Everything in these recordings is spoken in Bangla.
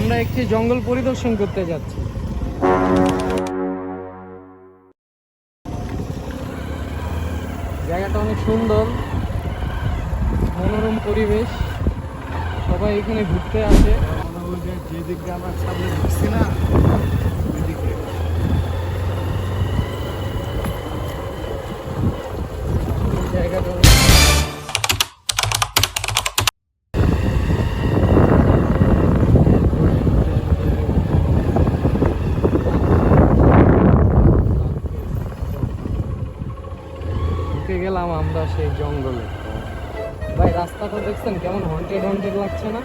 আমরা একটি জঙ্গল পরিদর্শন করতে যাচ্ছি। জায়গাটা অনেক সুন্দর, মনোরম পরিবেশ, সবাই এখানে ঘুরতে আসে। যেদিকে আমার সামনে ঢুকছি না, ওইদিকে জায়গাটা ঢুকে গেলাম আমরা সেই জঙ্গলে। ভাই রাস্তাটা দেখছেন কেমন হন্টেড হন্টেড লাগছে না?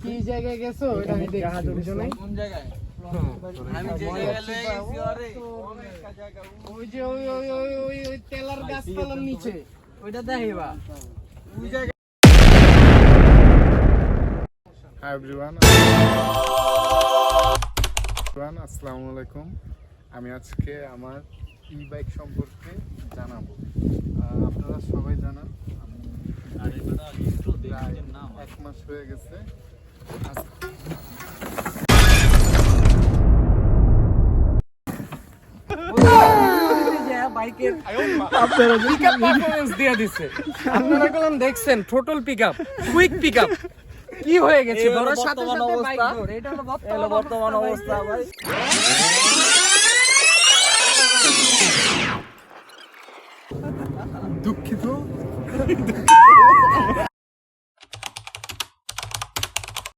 কি জায়গায় গেছো এটা আমি দেখছি। কোন জায়গায়? ওই যে ওই তেলার গাছপালার নিচে ওইটা দেখিবা। হাই এভরিওয়ান, আসসালামু আলাইকুম। আমি আজকে আমার ই বাইক সম্পর্কে জানাবো। আপনারা সবাই জানান আমি প্রায় 1 মাস হয়ে গেছে আপনারা দেখছেন থ্রোটল পিকআপ, কুইক পিকআপ কি হয়ে গেছে ধরার সাথে সাথে বাইক ধর। এটা হলো বর্তমান অবস্থা ভাই। দুঃখিত।